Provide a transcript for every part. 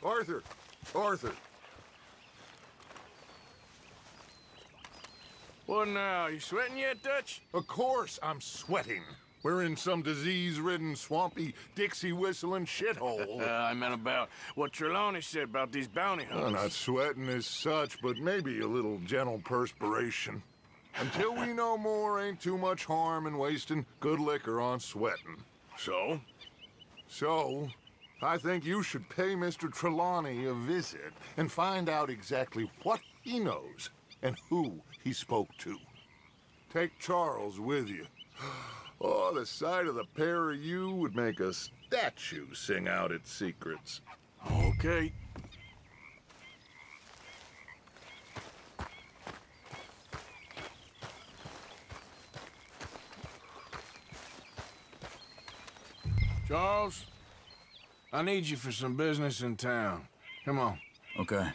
Arthur! Arthur! What now? You sweating yet, Dutch? Of course I'm sweating. We're in some disease-ridden, swampy, Dixie-whistling shithole. I meant about what Trelawney said about these bounty hunters. I'm not sweating as such, but maybe a little gentle perspiration. Until we know more, ain't too much harm in wasting good liquor on sweating. So? So, I think you should pay Mr. Trelawney a visit and find out exactly what he knows and who he spoke to. Take Charles with you. Oh, the sight of the pair of you would make a statue sing out its secrets. Okay. Charles, I need you for some business in town. Come on. Okay.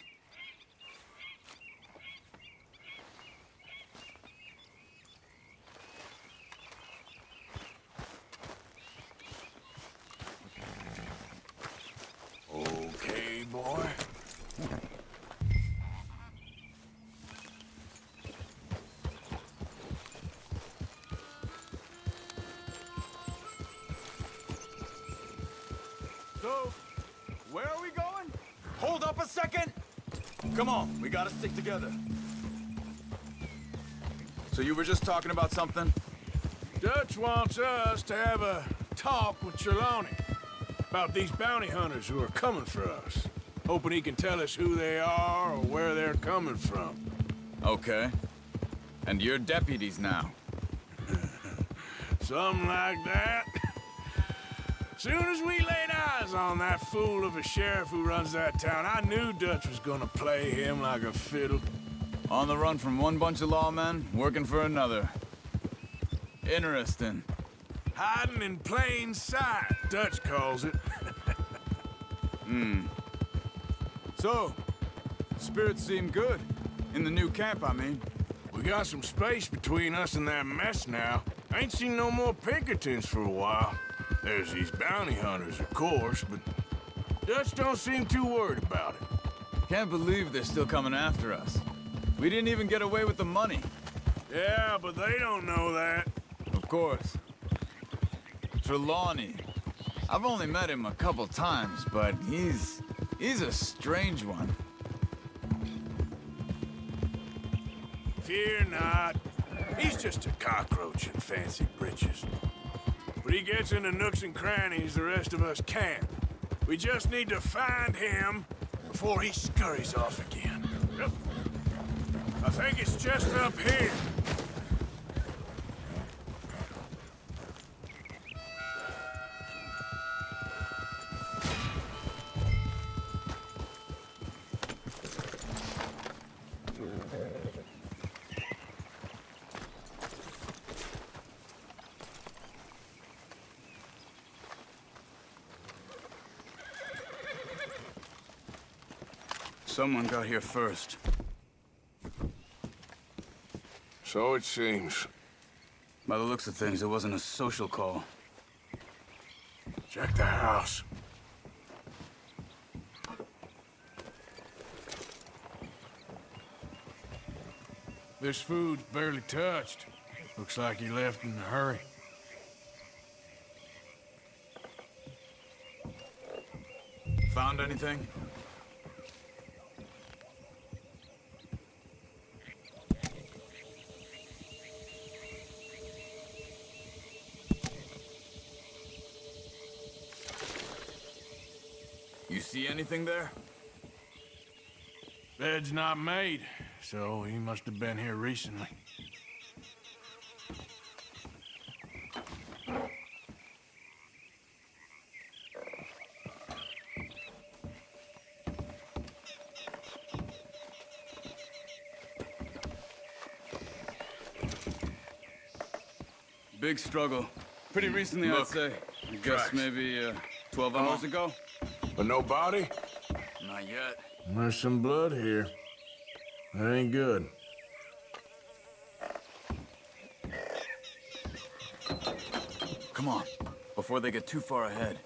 Okay, boy. So, where are we going? Hold up a second! Come on, we gotta stick together. So you were just talking about something? Dutch wants us to have a talk with Trelawney about these bounty hunters who are coming for us. Hoping he can tell us who they are or where they're coming from. Okay. And you're deputies now. Something like that. Soon as we laid eyes on that fool of a sheriff who runs that town, I knew Dutch was gonna play him like a fiddle. On the run from one bunch of lawmen, working for another. Interesting. Hiding in plain sight, Dutch calls it. So, spirits seem good. In the new camp, I mean. We got some space between us and that mess now. Ain't seen no more Pinkertons for a while. There's these bounty hunters, of course, but Dutch don't seem too worried about it. Can't believe they're still coming after us. We didn't even get away with the money. Yeah, but they don't know that. Of course. Trelawney. I've only met him a couple times, but he's a strange one. Fear not. He's just a cockroach in fancy breeches. But he gets into nooks and crannies the rest of us can't. We just need to find him before he scurries off again. Yep. I think it's just up here. Someone got here first. So it seems. By the looks of things, it wasn't a social call. Check the house. This food's barely touched. Looks like he left in a hurry. Found anything? You see anything there? Bed's not made, so he must have been here recently. Big struggle. Pretty recently, I'd Look, say. I guess tracks. maybe 12 hours ago? But no body? Not yet. There's some blood here. That ain't good. Come on, before they get too far ahead.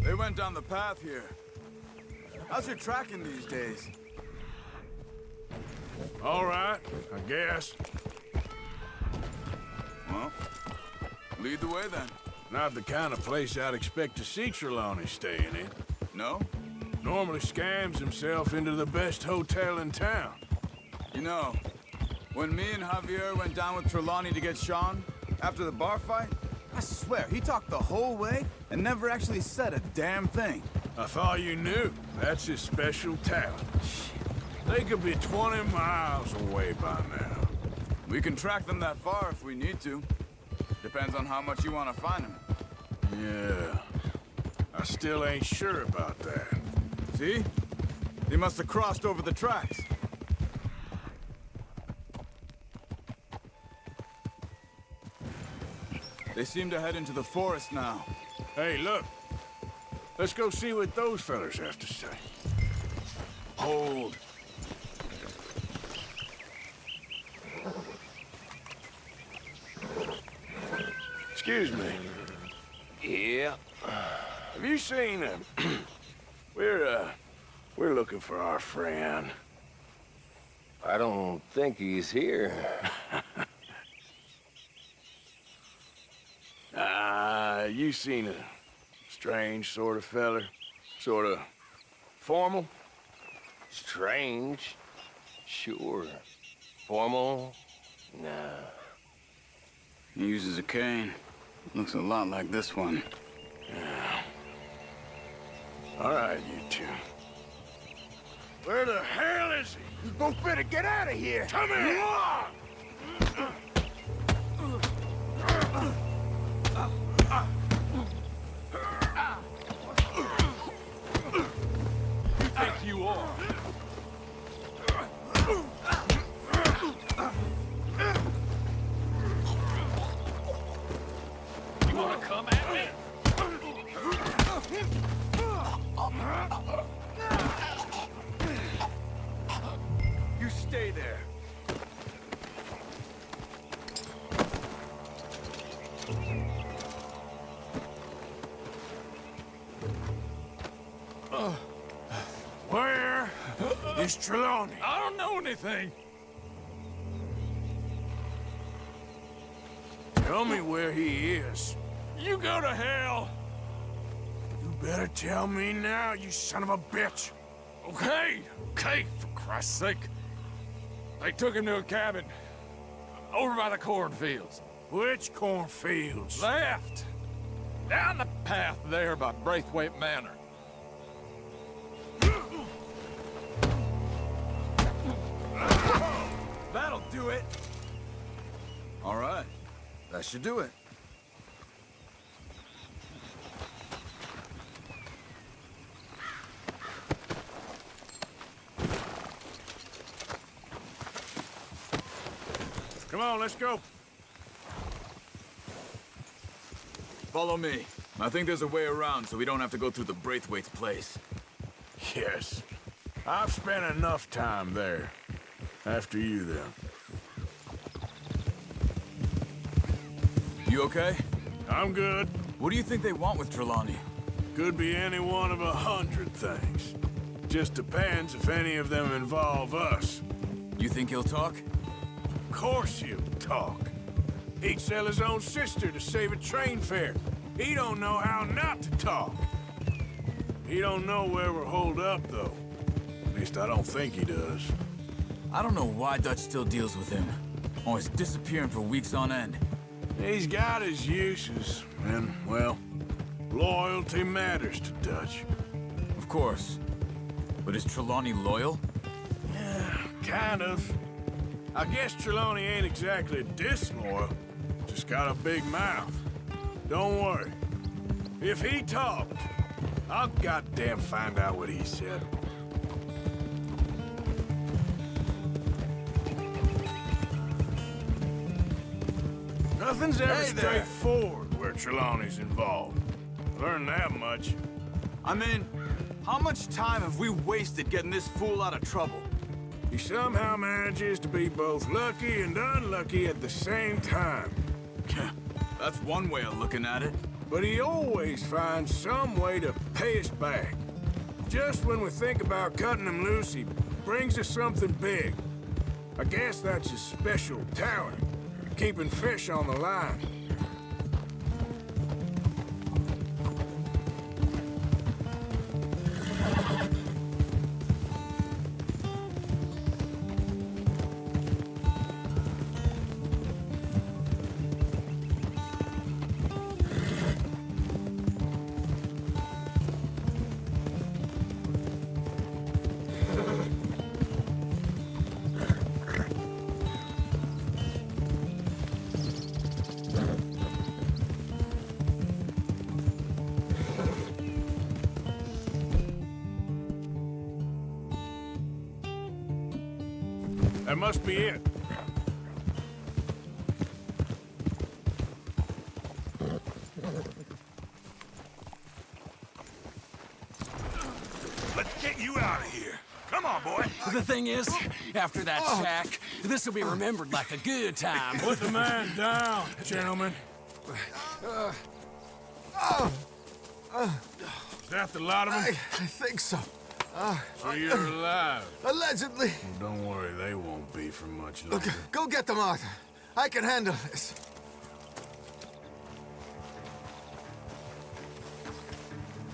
They went down the path here. How's your tracking these days? All right, I guess. Well, lead the way then. Not the kind of place I'd expect to see Trelawney staying in. No? Normally scams himself into the best hotel in town. You know, when me and Javier went down with Trelawney to get Sean, after the bar fight, I swear, he talked the whole way and never actually said a damn thing. I thought you knew. That's his special talent. They could be 20 miles away by now. We can track them that far if we need to. Depends on how much you want to find them. Yeah. I still ain't sure about that. See? They must have crossed over the tracks. They seem to head into the forest now. Hey, look. Let's go see what those fellas have to say. Hold. Excuse me. Yeah, Have you seen him? We're looking for our friend. I don't think he's here. You seen a strange sort of feller? Sort of formal? Strange? Sure. Formal? Nah. He uses a cane. Looks a lot like this one. All right, you two. Where the hell is he? You both better get out of here. Come here! You think you are? You wanna come at me? You stay there. Where is Trelawney? I don't know anything. Tell me where he is. You go to hell. You better tell me now, you son of a bitch. Okay, for Christ's sake. They took him to a cabin over by the cornfields. Which cornfields? Left. Down the path there by Braithwaite Manor. That'll do it. All right. That should do it. Come on, let's go. Follow me. I think there's a way around so we don't have to go through the Braithwaite's place. Yes. I've spent enough time there. After you, then. You okay? I'm good. What do you think they want with Trelawney? Could be any one of 100 things. Just depends if any of them involve us. You think he'll talk? Of course he'll talk. He'd sell his own sister to save a train fare. He don't know how not to talk. He don't know where we're holed up, though. At least I don't think he does. I don't know why Dutch still deals with him. Always disappearing for weeks on end. He's got his uses, and, well, loyalty matters to Dutch. Of course. But is Trelawney loyal? Yeah, kind of. I guess Trelawney ain't exactly disloyal. Just got a big mouth. Don't worry. If he talked, I'll goddamn find out what he said. Nothing's ever Hey there. straightforward where Trelawney's involved. Learned that much. I mean, how much time have we wasted getting this fool out of trouble? He somehow manages to be both lucky and unlucky at the same time. That's one way of looking at it. but he always finds some way to pay us back. Just when we think about cutting him loose, he brings us something big. I guess that's his special talent, keeping fish on the line. That must be it. Let's get you out of here. Come on, boy. The thing is, after that shack, this will be remembered like a good time. Put the man down, gentlemen. Is that the lot of them? I think so. So you're alive. Allegedly. Well, don't worry, they won't be for much longer. Go get them, Arthur. I can handle this.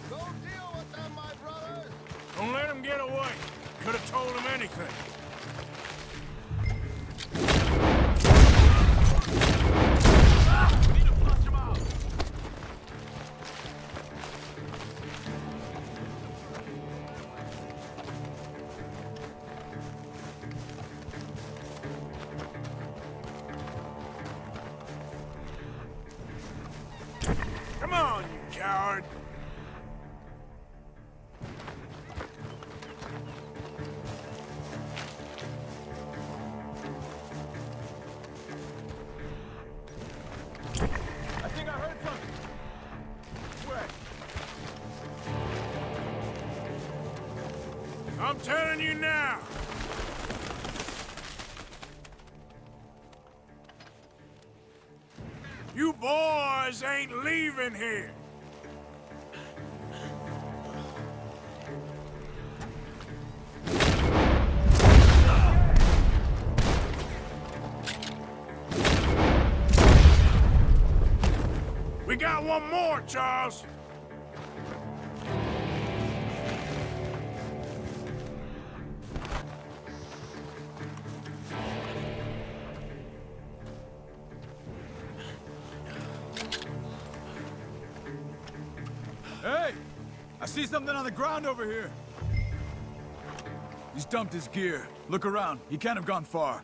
Go deal with them, my brothers! Don't let him get away. Could have told him anything. We need to flush him out. Come on, you coward. I think I heard something. Where? I'm telling you now. You boys ain't leaving here. We got one more, Charles. Hey! I see something on the ground over here. He's dumped his gear. Look around. He can't have gone far.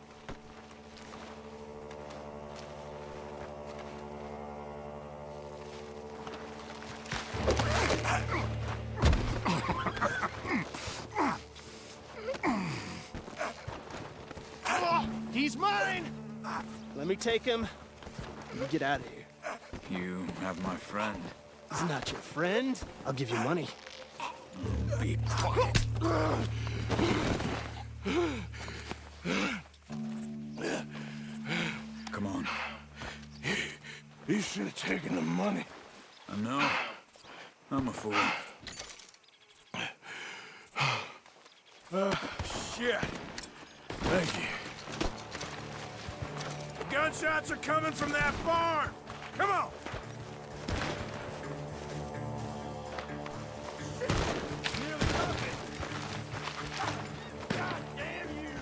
He's mine! Let me take him. You get out of here. You have my friend. He's not your friend. I'll give you money. Be quiet. Come on. You should have taken the money. I know. I'm a fool. Shit. Thank you. The gunshots are coming from that barn. Come on. Nearly got it. God damn you.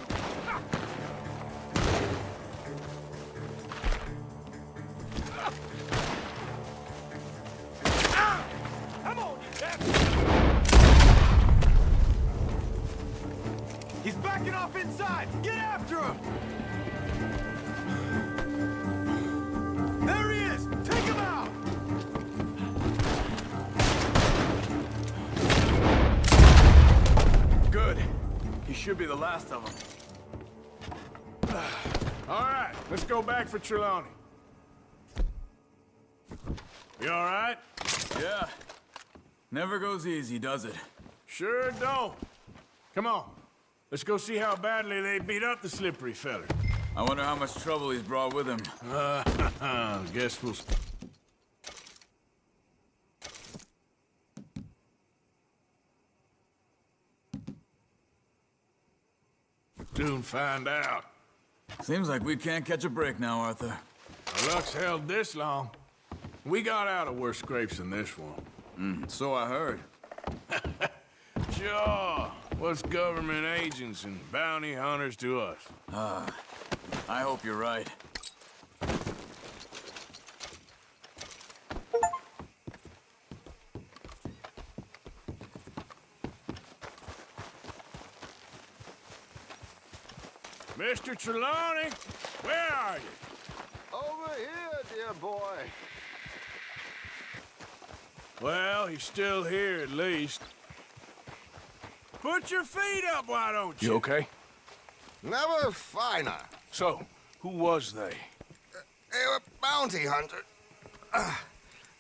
Come on, you bastard. He's backing off inside! Get after him! There he is! Take him out! Good. He should be the last of them. All right, let's go back for Trelawney. You all right? Yeah. Never goes easy, does it? Sure don't. Come on. Let's go see how badly they beat up the slippery feller. I wonder how much trouble he's brought with him. Guess we'll... Soon find out. Seems like we can't catch a break now, Arthur. Our luck's held this long. We got out of worse scrapes than this one. So I heard. Sure. What's government agents and bounty hunters to us? I hope you're right. Mr. Trelawney, where are you? Over here, dear boy. Well, he's still here at least. Put your feet up, why don't you? You okay? Never finer. So, who was they? They were bounty hunter.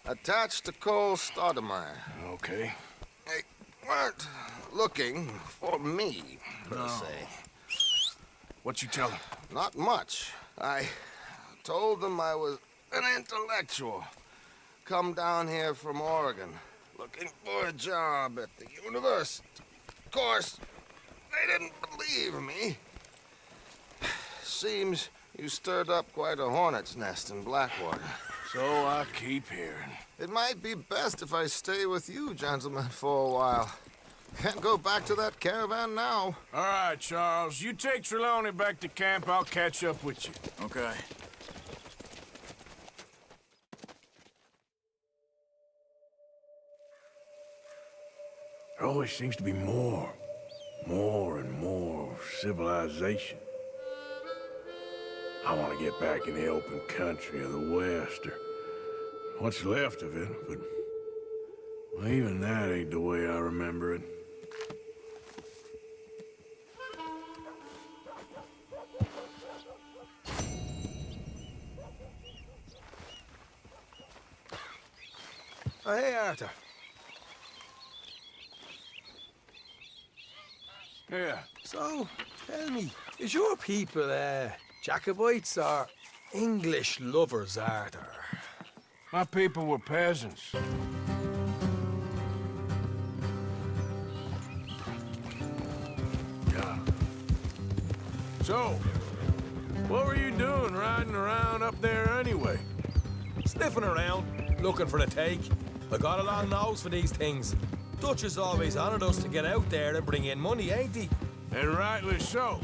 Attached to Cole Stoudemire. Okay. They weren't looking for me, per se. What you tell them? Not much. I told them I was an intellectual. Come down here from Oregon, looking for a job at the university. Of course, they didn't believe me. Seems you stirred up quite a hornet's nest in Blackwater. So I keep hearing. It might be best if I stay with you, gentlemen, for a while. Can't go back to that caravan now. All right, Charles. You take Trelawney back to camp. I'll catch up with you. Okay. There always seems to be more and more civilization. I want to get back in the open country of the West, or what's left of it, but well, even that ain't the way I remember it. Oh, hey, Arthur. Yeah. So, tell me, is your people, Jacobites or English lovers, Arthur? My people were peasants. Yeah. So, what were you doing riding around up there anyway? Sniffing around, looking for a take. I got a long nose for these things. Dutch has always honored us to get out there and bring in money, ain't he? And rightly so.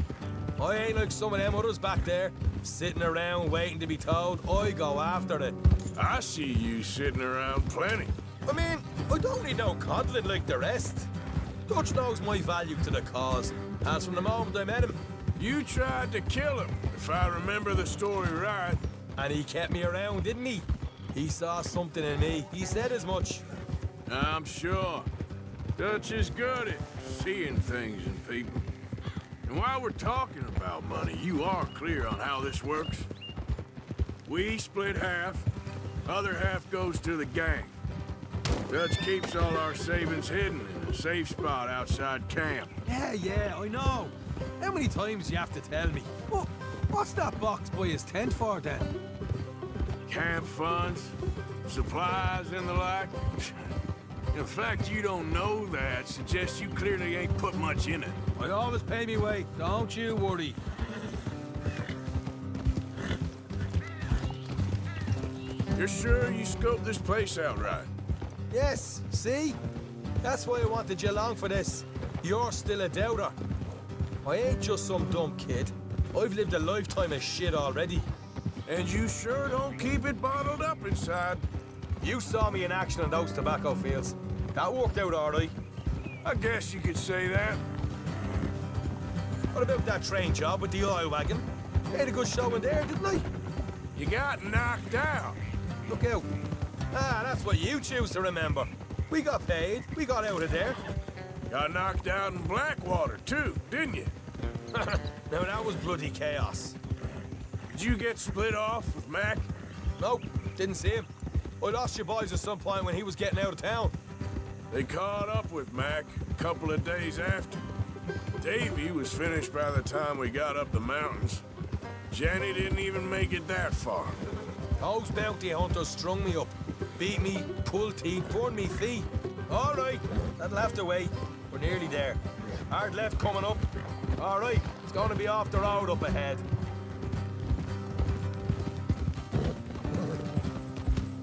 I ain't like some of them others back there, sitting around waiting to be told. I go after it. I see you sitting around plenty. I mean, I don't need no coddling like the rest. Dutch knows my value to the cause, as from the moment I met him. You tried to kill him, if I remember the story right. And he kept me around, didn't he? He saw something in me. He said as much. I'm sure. Dutch is good at seeing things in people. And while we're talking about money, you are clear on how this works? We split half, other half goes to the gang. Dutch keeps all our savings hidden in a safe spot outside camp. Yeah, I know. How many times do you have to tell me? What's that box by his tent for, then? Camp funds, supplies, and the like. The fact you don't know that suggests you clearly ain't put much in it. I always pay me way, don't you worry. You're sure you scoped this place out right? Yes, see? That's why I wanted you along for this. You're still a doubter. I ain't just some dumb kid. I've lived a lifetime of shit already. And you sure don't keep it bottled up inside. You saw me in action on those tobacco fields. That worked out all right. I guess you could say that. What about that train job with the oil wagon? Made a good show in there, didn't I? You got knocked out. Look out. That's what you choose to remember. We got paid. We got out of there. Got knocked out in Blackwater, too, didn't you? Now, that was bloody chaos. Did you get split off with Mac? Nope, didn't see him. I lost your boys at some point when he was getting out of town. They caught up with Mac a couple of days after. Davy was finished by the time we got up the mountains. Jenny didn't even make it that far. Those bounty hunters strung me up. Beat me, pulled teeth, burned me feet. All right, that'll have to wait. We're nearly there. Hard left coming up. All right, gonna be off the road up ahead.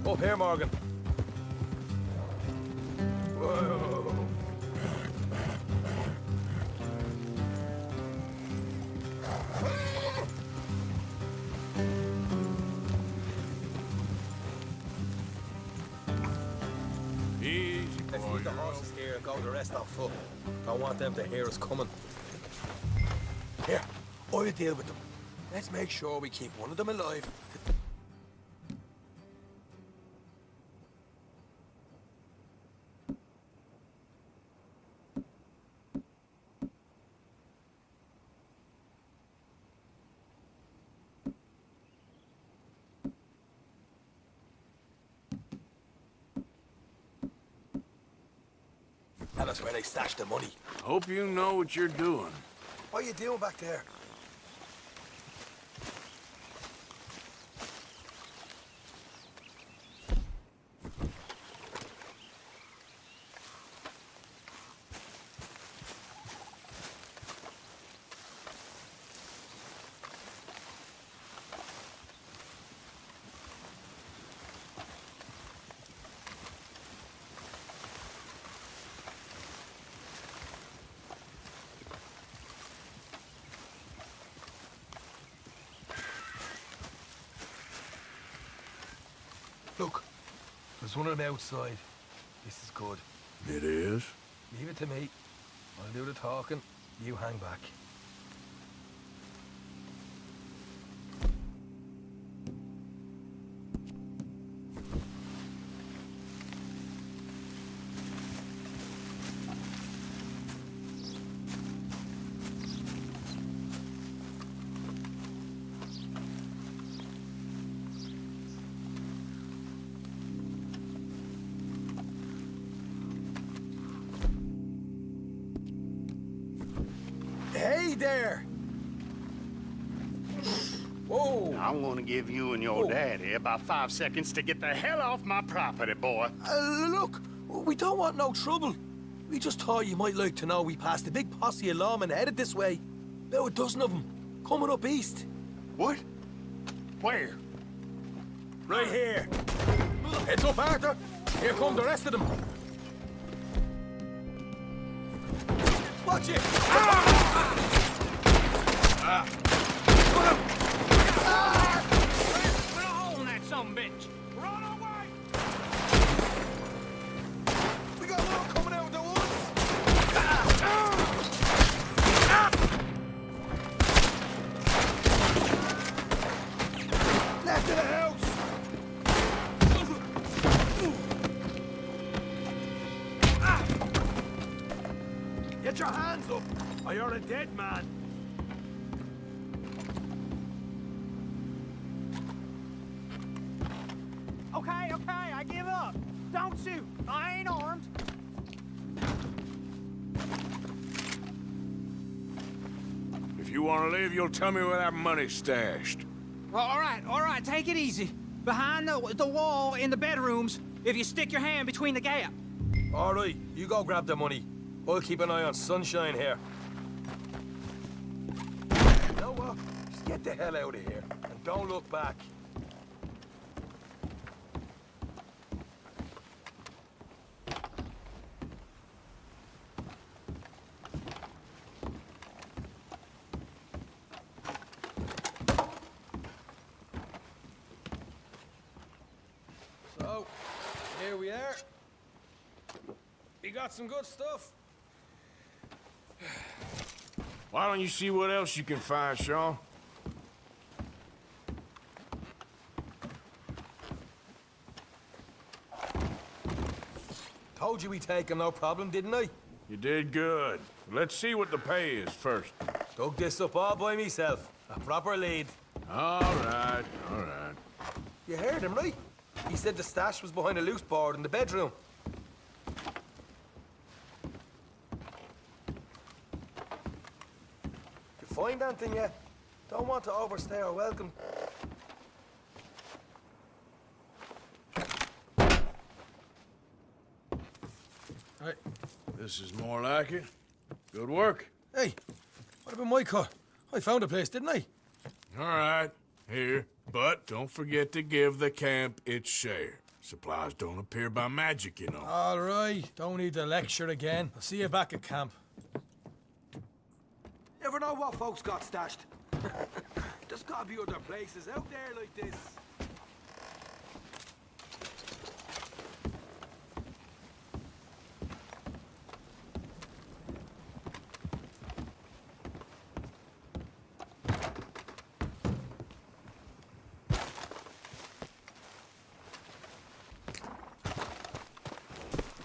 Up here, Morgan. Whoa. Easy, Let's boy. leave the horses here and go the rest on foot. Don't want them to hear us coming. Here, I'll deal with them. Let's make sure we keep one of them alive. Tell us where they stashed the money. Hope you know what you're doing. What are you doing back there? Look, there's one on the outside. This is good. It is? Leave it to me. I'll do the talking. You hang back. Hey there! Whoa! I'm gonna give you and your daddy about 5 seconds to get the hell off my property, boy. Look, we don't want no trouble. We just thought you might like to know we passed a big posse of lawmen headed this way. About a dozen of them, coming up east. What? Where? Right here. Heads up, Arthur. Here come the rest of them. Watch it! Put a hole in that sumbitch. Run away! We got more coming out of the woods. Left of the house. Get your hands up, or you're a dead man. Okay, I give up. Don't shoot. I ain't armed. If you want to leave, you'll tell me where that money's stashed. Well, all right, take it easy. Behind the wall in the bedrooms, if you stick your hand between the gap. All right, you go grab the money. I'll keep an eye on Sunshine here. You know what? Just get the hell out of here and don't look back. So, here we are. We got some good stuff. Why don't you see what else you can find, Sean? Told you we'd take him, no problem, didn't I? You did good. Let's see what the pay is first. Dug this up all by myself. A proper lead. All right, all right. You heard him, right? He said the stash was behind a loose board in the bedroom. You find anything yet? Don't want to overstay our welcome. Hey, this is more like it. Good work. Hey, what about my cut? I found a place, didn't I? All right, here. But don't forget to give the camp its share. Supplies don't appear by magic, you know. All right, don't need the lecture again. I'll see you back at camp. Never know what folks got stashed. There's gotta be other places out there like this.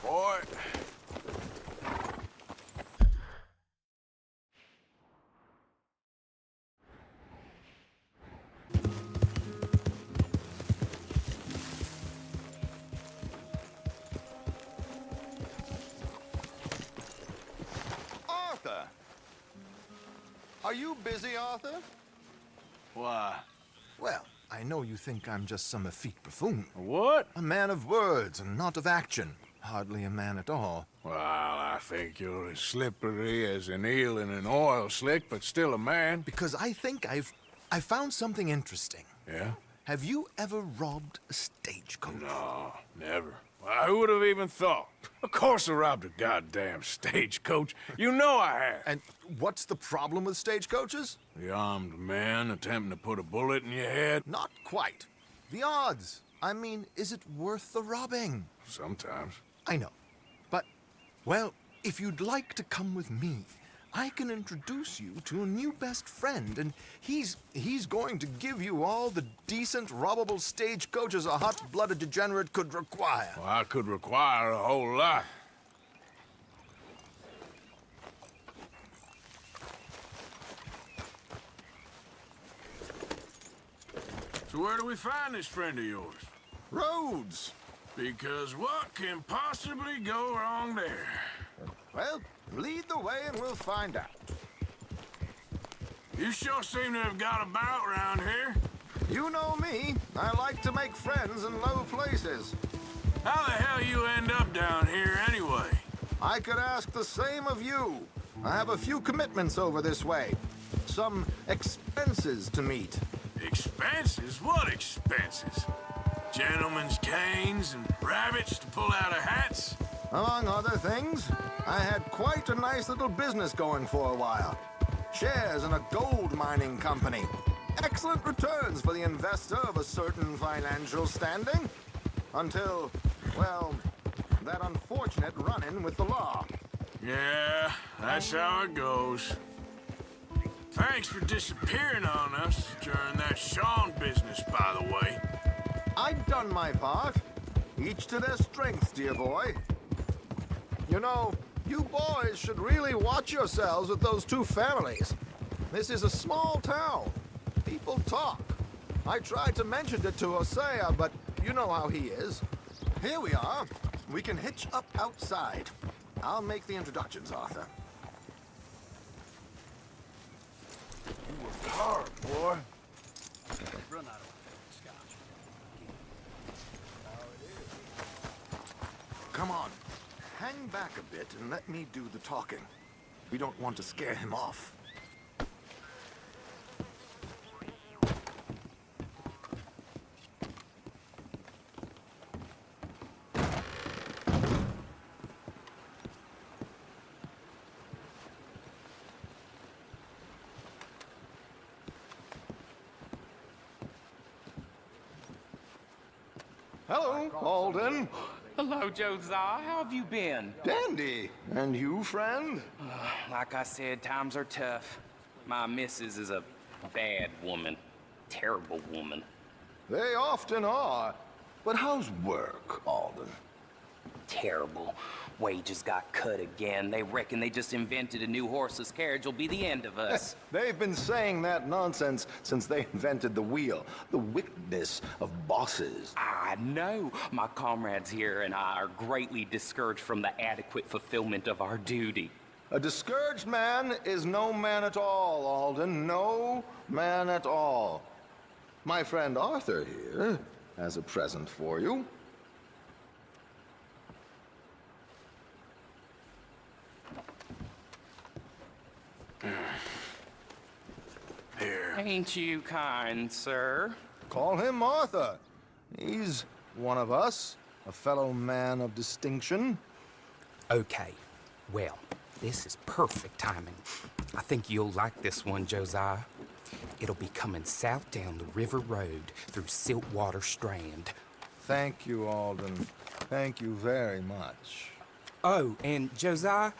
Boy. Arthur! Are you busy, Arthur? Why? Well, I know you think I'm just some effete buffoon. What? A man of words and not of action. Hardly a man at all. Well, I think you're as slippery as an eel in an oil slick, but still a man. Because I think I found something interesting. Yeah? Have you ever robbed a stagecoach? No, never. Why, who would have even thought? Of course I robbed a goddamn stagecoach. You know I have. And what's the problem with stagecoaches? The armed man attempting to put a bullet in your head? Not quite. The odds. I mean, is it worth the robbing? Sometimes. I know. But, well, if you'd like to come with me, I can introduce you to a new best friend, and he's going to give you all the decent, robbable stagecoaches a hot-blooded degenerate could require. Well, I could require a whole lot. So where do we find this friend of yours? Roads. Because what can possibly go wrong there? Well, lead the way and we'll find out. You sure seem to have got about around here. You know me. I like to make friends in low places. How the hell you end up down here anyway? I could ask the same of you. I have a few commitments over this way. Some expenses to meet. Expenses? What expenses? Gentlemen's canes and rabbits to pull out of hats? Among other things, I had quite a nice little business going for a while. Shares in a gold mining company. Excellent returns for the investor of a certain financial standing. Until, well, that unfortunate run-in with the law. Yeah, that's how it goes. Thanks for disappearing on us during that Sean business, by the way. I've done my part. Each to their strengths, dear boy. You know, you boys should really watch yourselves with those two families. This is a small town. People talk. I tried to mention it to Hosea, but you know how he is. Here we are. We can hitch up outside. I'll make the introductions, Arthur. You worked hard, boy. Run out of scotch. Come on. Hang back a bit and let me do the talking. We don't want to scare him off. Hello, Alden. Hello, Josiah. How have you been? Dandy. And you, friend? Like I said, times are tough. My missus is a bad woman. Terrible woman. They often are. But how's work, Alden? Terrible. Wages got cut again. They reckon they just invented a new horseless carriage will be the end of us. They've been saying that nonsense since they invented the wheel. The wickedness of bosses. I know. My comrades here and I are greatly discouraged from the adequate fulfillment of our duty. A discouraged man is no man at all, Alden. No man at all. My friend Arthur here has a present for you. Ain't you kind, sir? Call him Arthur. He's one of us, a fellow man of distinction. Okay, well, this is perfect timing. I think you'll like this one, Josiah. It'll be coming south down the river road through Siltwater Strand. Thank you, Alden. Thank you very much. Oh, and Josiah,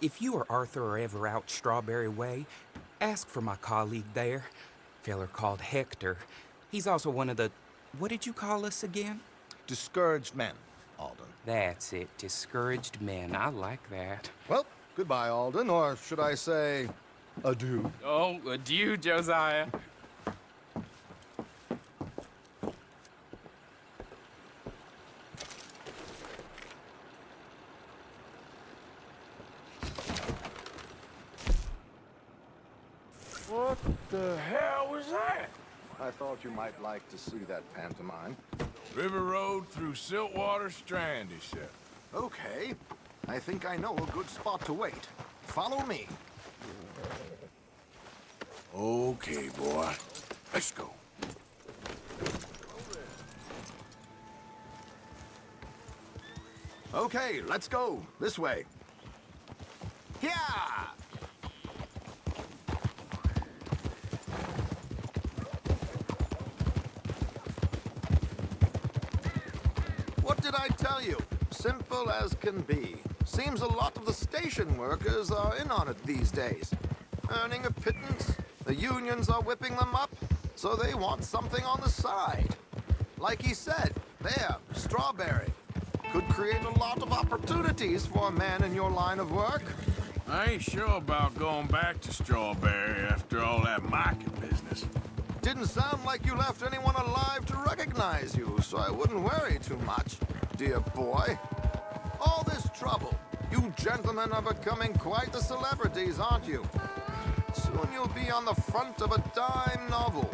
if you or Arthur are ever out Strawberry Way, ask for my colleague there, feller called Hector. He's also one of the, what did you call us again? Discouraged men, Alden. That's it, discouraged men. I like that. Well, goodbye, Alden, or should I say, adieu? Oh, adieu, Josiah. What the hell was that? I thought you might like to see that pantomime. River Road through Siltwater Strand, he said. Okay. I think I know a good spot to wait. Follow me. Okay, boy. Let's go. Okay, let's go. This way. Yeah! What did I tell you? Simple as can be. Seems a lot of the station workers are in on it these days. Earning a pittance, the unions are whipping them up, so they want something on the side. Like he said, there, Strawberry. Could create a lot of opportunities for a man in your line of work. I ain't sure about going back to Strawberry after all that mocking business. Didn't sound like you left anyone alive to recognize you, so I wouldn't worry too much, dear boy. All this trouble, you gentlemen are becoming quite the celebrities, aren't you? Soon you'll be on the front of a dime novel.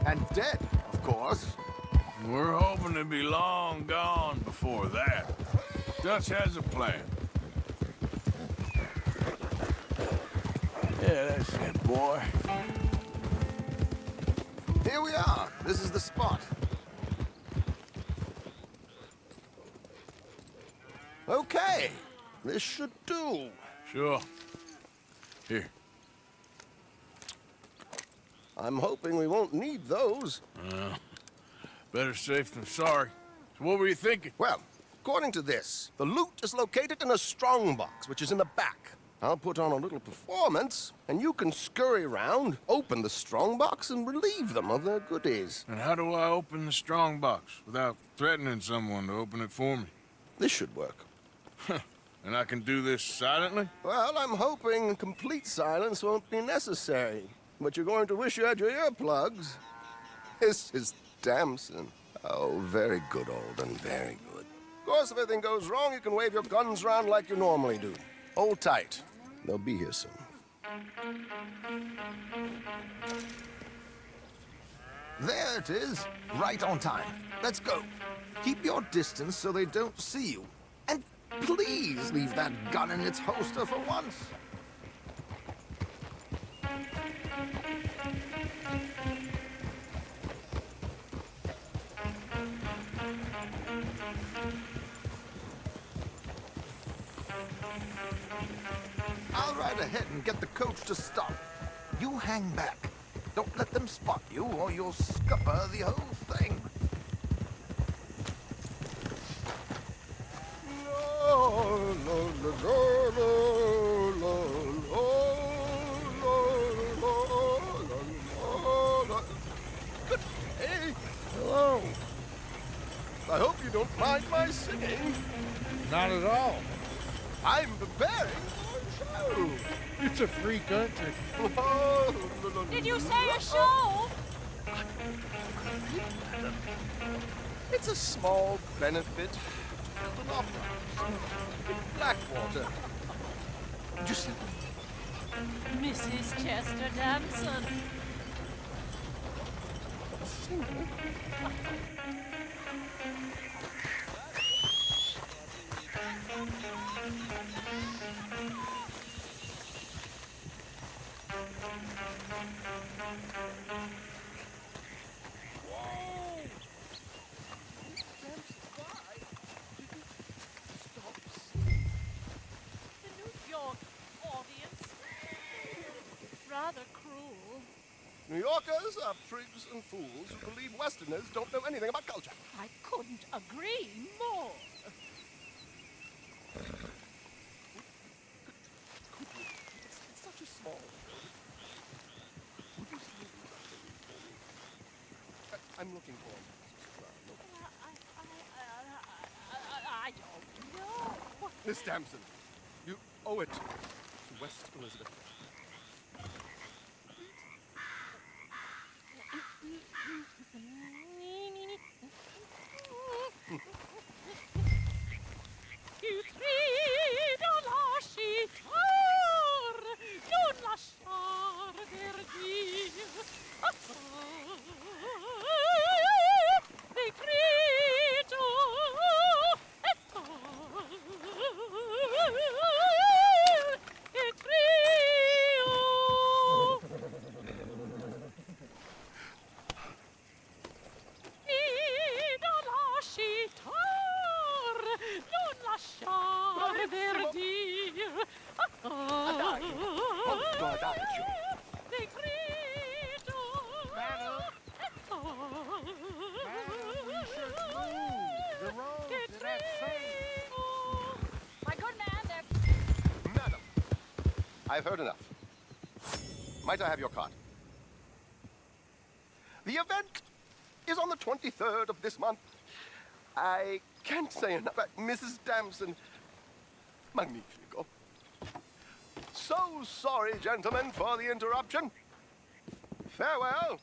And dead, of course. We're hoping to be long gone before that. Dutch has a plan. Yeah, that's it, boy. Here we are. This is the spot. Okay. This should do. Sure. Here. I'm hoping we won't need those. Better safe than sorry. So what were you thinking? Well, according to this, the loot is located in a strongbox, which is in the back. I'll put on a little performance, and you can scurry around, open the strongbox, and relieve them of their goodies. And how do I open the strongbox without threatening someone to open it for me? This should work. And I can do this silently? Well, I'm hoping complete silence won't be necessary. But you're going to wish you had your earplugs. This is Damson. Oh, very good, Alden, very good. Of course, if anything goes wrong, you can wave your guns around like you normally do. Hold tight. They'll be here soon. There it is. Right on time. Let's go. Keep your distance so they don't see you. And please leave that gun in its holster for once. I'll ride ahead and get the coach to stop. You hang back. Don't let them spot you, or you'll scupper the whole thing. Good day. Hello. I hope you don't mind my singing. Not at all. I'm preparing for a show. It's a free country. Did you say a show? It's a small benefit to an opera in Blackwater. Just Mrs. Chester Damson. Yorkers are prigs and fools who believe Westerners don't know anything about culture. I couldn't agree more. It's such a small... I'm looking for him. I don't know. Miss Damson, you owe it to West Elizabeth. Tu grido lasciar, non lasciar perdir. Ti grido e trio. Grido lasciar, non lasciar perdir. Ti grido. The roads are that safe. My good man, they're... Madam, I've heard enough. Might I have your card? The event is on the 23rd of this month. I can't say enough. Mrs. Damson, magnifico. So sorry, gentlemen, for the interruption. Farewell.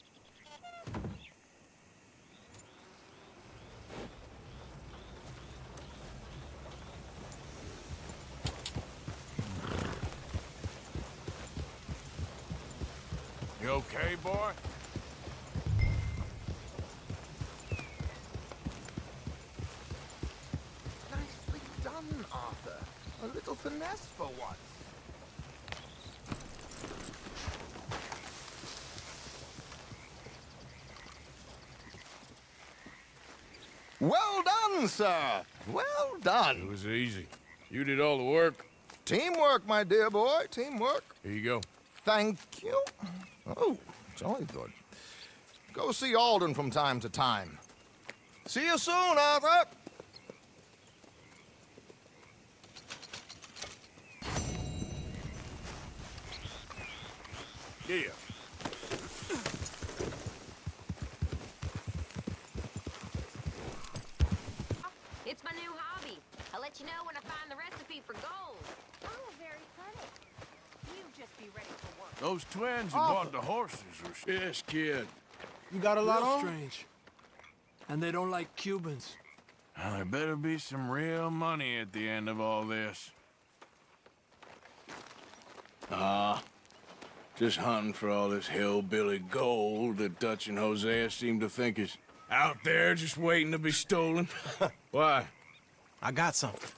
You okay, boy? Nicely done, Arthur. A little finesse for once. Well done, sir. Well done. It was easy. You did all the work. Teamwork, my dear boy. Teamwork. Here you go. Thank you. Oh, jolly good. Go see Alden from time to time. See you soon, Arthur. Yeah. It's my new hobby. I'll let you know when I find the recipe for gold. Oh, very funny. You just be ready for work. Those twins who bought the horses are... Yes, kid. You got a lot Real on? strange. And they don't like Cubans. Now, there better be some real money at the end of all this. Just hunting for all this hillbilly gold that Dutch and Hosea seem to think is out there just waiting to be stolen. Why? I got something.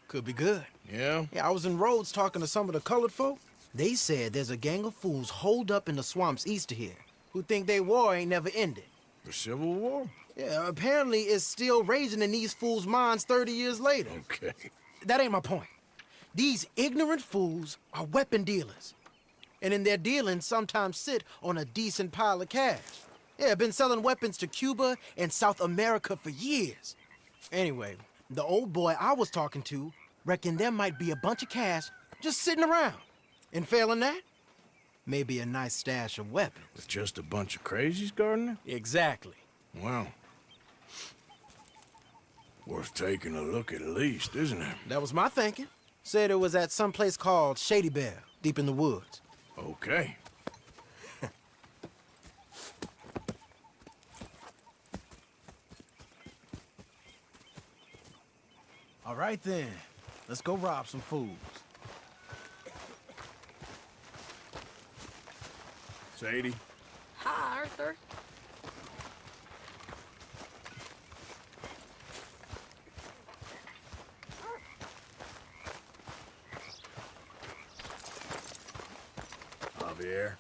Could be good. Yeah? Yeah, I was in Rhodes talking to some of the colored folk. They said there's a gang of fools holed up in the swamps east of here who think their war ain't never ended. The Civil War? Yeah, apparently it's still raging in these fools' minds 30 years later. Okay. That ain't my point. These ignorant fools are weapon dealers. And in their dealing, sometimes sit on a decent pile of cash. Yeah, been selling weapons to Cuba and South America for years. Anyway, the old boy I was talking to reckoned there might be a bunch of cash just sitting around. And failing that, maybe a nice stash of weapons. It's just a bunch of crazies, Gardner? Exactly. Well, worth taking a look at least, isn't it? That was my thinking. Said it was at some place called Shady Bear, deep in the woods. Okay. All right then, let's go rob some fools. Sadie? Hi, Arthur. Javier?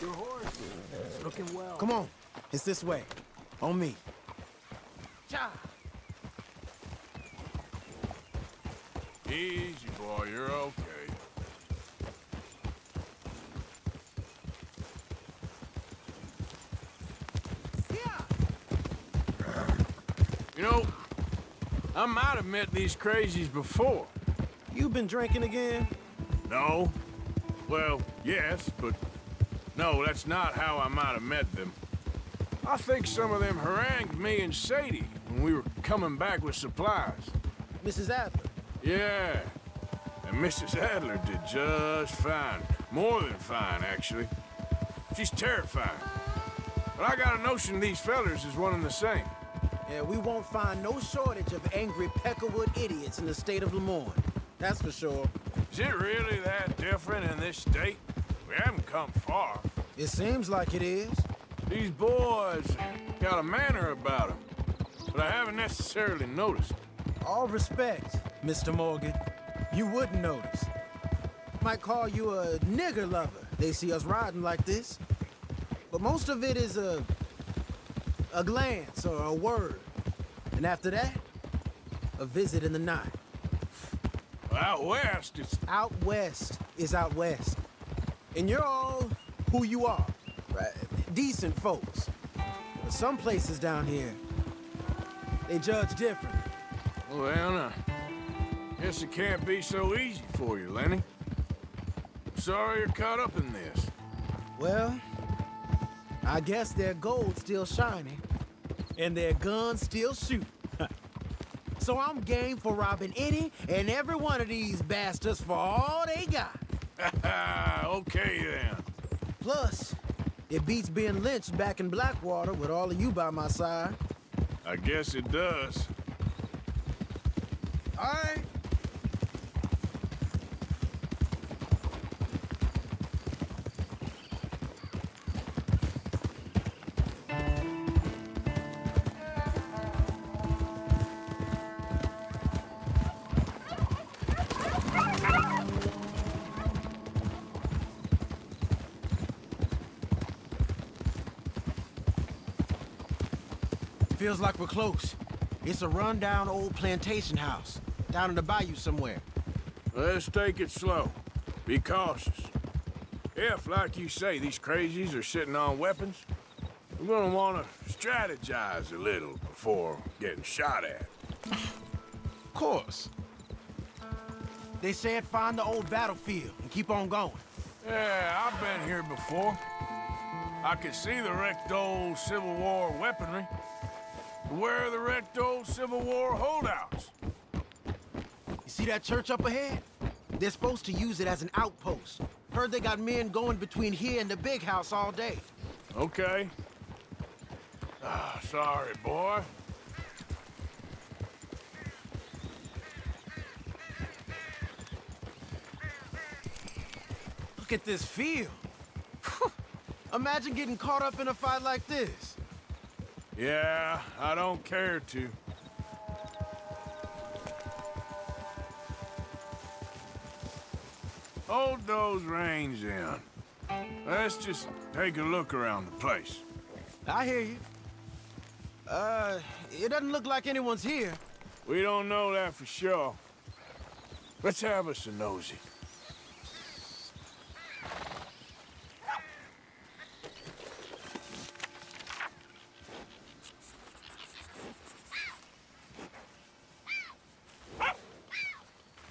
Your horse. It's looking well. Come on, it's this way. On me. Ja. Easy, boy, you're okay. know, I might have met these crazies before. You been drinking again? No. Well, yes, but no, that's not how I might have met them. I think some of them harangued me and Sadie when we were coming back with supplies. Mrs. Adler? Yeah. And Mrs. Adler did just fine. More than fine, actually. She's terrifying. But I got a notion these fellers is one and the same. Yeah, we won't find no shortage of angry Peckerwood idiots in the state of Lemoyne. That's for sure. Is it really that different in this state? We haven't come far. It seems like it is. These boys got a manner about them, but I haven't necessarily noticed. All respect, Mr. Morgan. You wouldn't notice. Might call you a nigger lover. They see us riding like this. But most of it is a glance or a word. And after that, a visit in the night. Out west, it's... Out west is out west. And you're all who you are. Right? Decent folks. But some places down here, they judge different. Well, guess it can't be so easy for you, Lenny. Sorry you're caught up in this. Well, I guess their gold's still shining, and their guns still shoot. So I'm game for robbing any and every one of these bastards for all they got. Okay, then. Plus, it beats being lynched back in Blackwater with all of you by my side. I guess it does. All right. Feels like we're close. It's a rundown old plantation house, down in the bayou somewhere. Let's take it slow. Be cautious. If, like you say, these crazies are sitting on weapons, we're gonna want to strategize a little before getting shot at. Of course. They said find the old battlefield and keep on going. Yeah, I've been here before. I can see the wrecked old Civil War weaponry. Where are the wrecked old Civil War holdouts? You see that church up ahead? They're supposed to use it as an outpost. Heard they got men going between here and the big house all day. Okay. Sorry, boy. Look at this field. Imagine getting caught up in a fight like this. Yeah, I don't care to. Hold those reins in. Let's just take a look around the place. I hear you. It doesn't look like anyone's here. We don't know that for sure. Let's have us a nosy.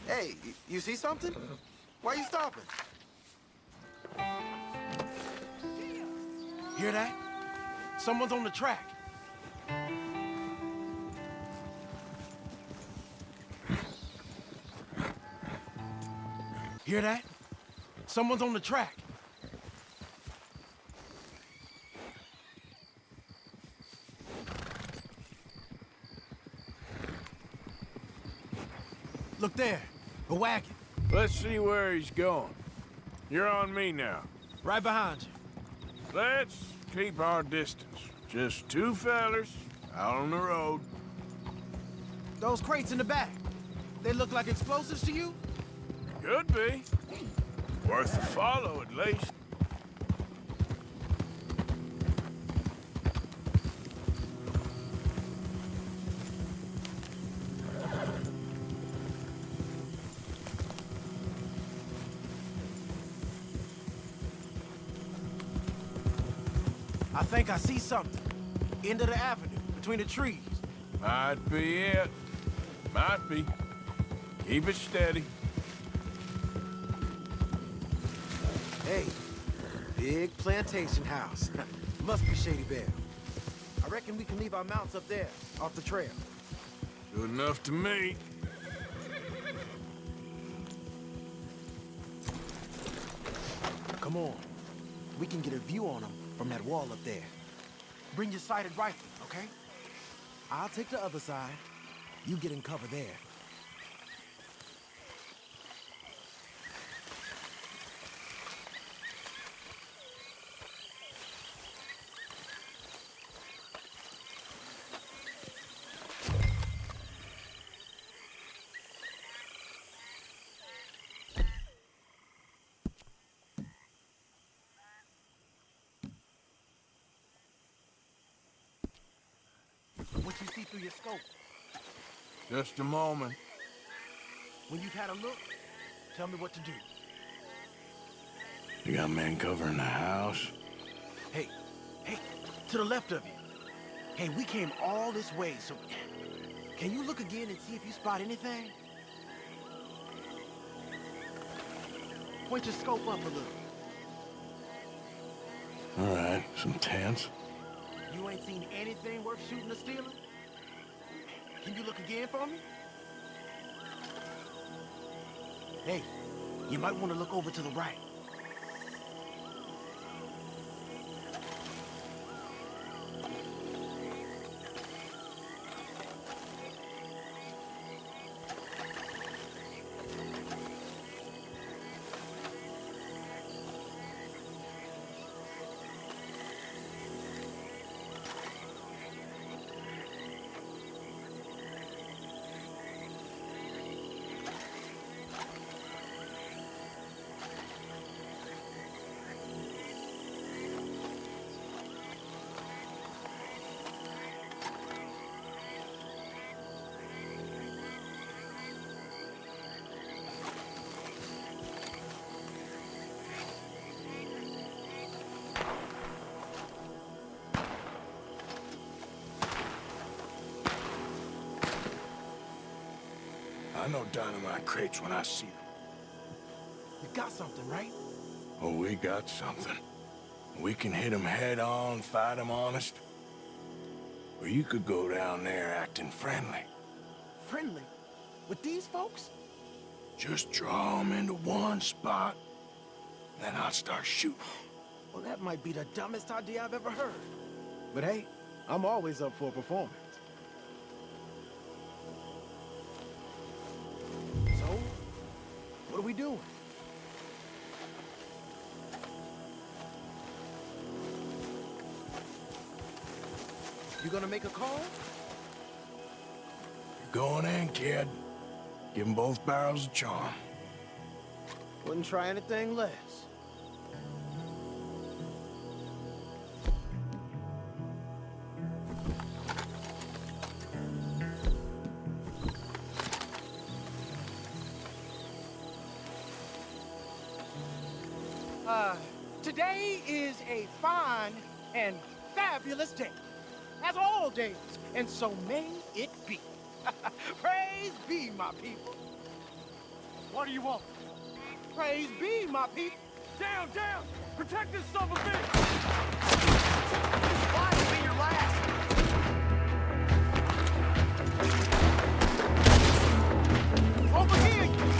Hey, you see something? Why are you stopping? Hear that? Someone's on the track. Hear that? Someone's on the track. Look there, a wagon. Let's see where he's going. You're on me now. Right behind you. Let's keep our distance. Just two fellers out on the road. Those crates in the back, they look like explosives to you? Could be. Worth a follow, at least. I think I see something. End of the avenue, between the trees. Might be it. Might be. Keep it steady. Hey, big plantation house. Must be Shady Bear. I reckon we can leave our mounts up there, off the trail. Good enough to me. Come on. We can get a view on them from that wall up there. Bring your sighted rifle, okay? I'll take the other side. You get in cover there. What you see through your scope? Just a moment. When you've had a look, tell me what to do. You got men covering the house? Hey, to the left of you. Hey, we came all this way, so can you look again and see if you spot anything? Point your scope up a little. All right, some tents. You ain't seen anything worth shooting or stealing? Can you look again for me? Hey, you might want to look over to the right. I know dynamite crates when I see them. You got something, right? Oh, we got something. We can hit them head on, fight them honest. Or you could go down there acting friendly. Friendly? With these folks? Just draw them into one spot, then I'll start shooting. Well, that might be the dumbest idea I've ever heard. But hey, I'm always up for a performance. So, what are we doing? You gonna make a call? You're going in, kid. Give them both barrels of charm. Wouldn't try anything less. Today is a fine and fabulous day, as all days, and so may it be. Praise be, my people. What do you want? Praise be, my people. Down, down! Protect this son of a bitch! This fight will be your last. Over here, you!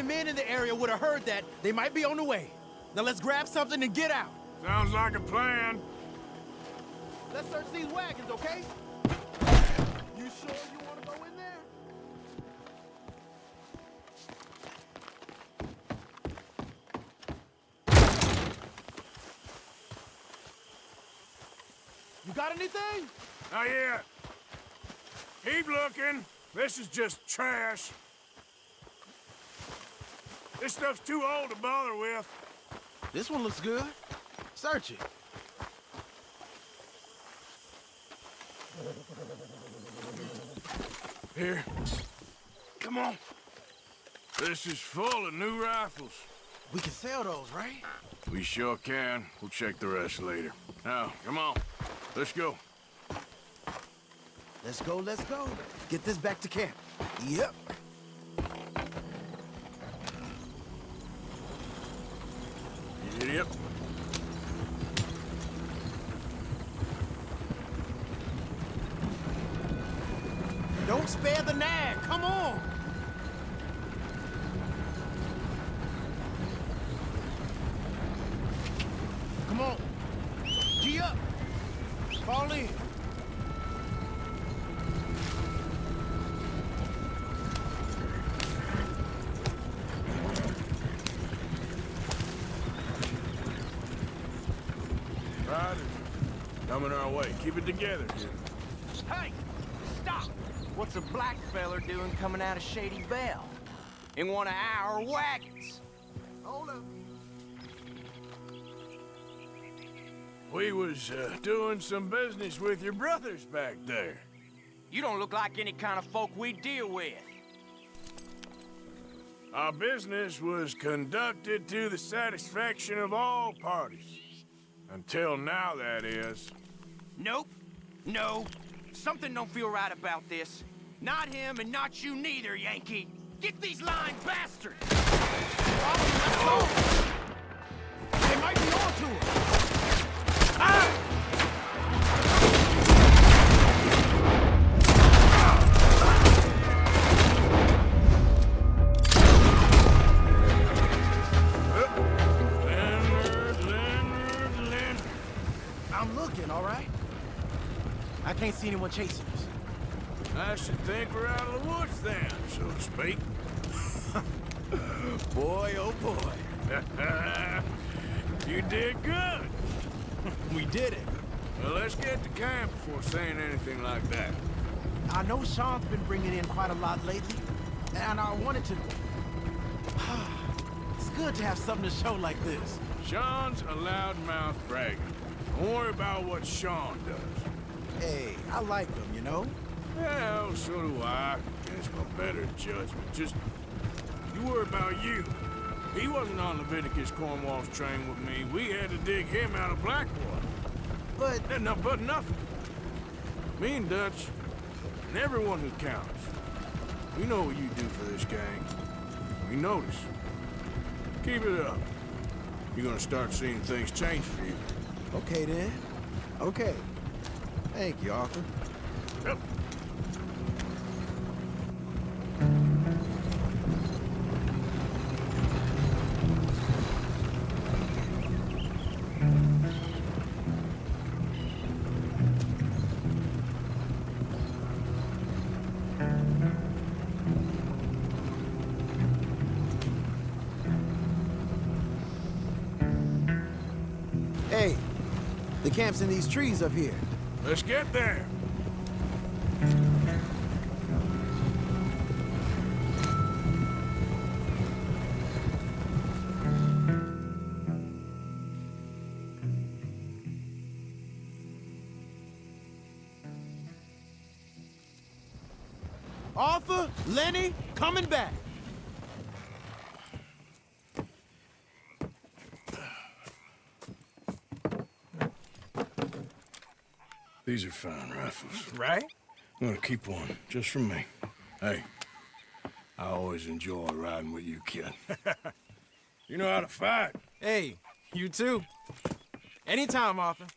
men in the area would have heard that, they might be on the way. Now let's grab something and get out. Sounds like a plan. Let's search these wagons, okay? You sure you want to go in there? You got anything? Not yet. Keep looking. This is just trash. This stuff's too old to bother with. This one looks good. Search it. Here. Come on. This is full of new rifles. We can sell those, right? We sure can. We'll check the rest later. Now, come on. Let's go. Let's go, let's go. Get this back to camp. Yep. Yep. Don't spare the nag. Come on. Come on. Gee up. Fall in. Riders, coming our way. Keep it together here. Hey! Stop! What's a black feller doing coming out of Shady Belle? In one of our wagons? Hold up. We was doing some business with your brothers back there. You don't look like any kind of folk we deal with. Our business was conducted to the satisfaction of all parties. Until now, that is. Nope. No. Something don't feel right about this. Not him and not you neither, Yankee. Get these lying bastards! Oh, they might be on to us. Ah! I'm looking, all right? I can't see anyone chasing us. I should think we're out of the woods then, so to speak. Boy, oh boy. You did good. We did it. Well, let's get to camp before saying anything like that. I know Sean's been bringing in quite a lot lately, and I wanted to... It's good to have something to show like this. Sean's a loudmouth bragger. Don't worry about what Sean does. Hey, I like him, you know? Well, so do I. It's my better judgment. Just, you worry about you. He wasn't on Leviticus Cornwall's train with me. We had to dig him out of Blackwater. But... No, but nothing. Me and Dutch, and everyone who counts. We know what you do for this gang. We notice. Keep it up. You're gonna start seeing things change for you. Okay, then. Okay. Thank you, Arthur. Yep. Hey, the camp's in these trees up here. Let's get there. Arthur, Lenny, coming back. These are fine rifles. Right? I'm gonna keep one, just for me. Hey, I always enjoy riding with you, kid. You know how to fight. Hey, you too. Anytime, Arthur.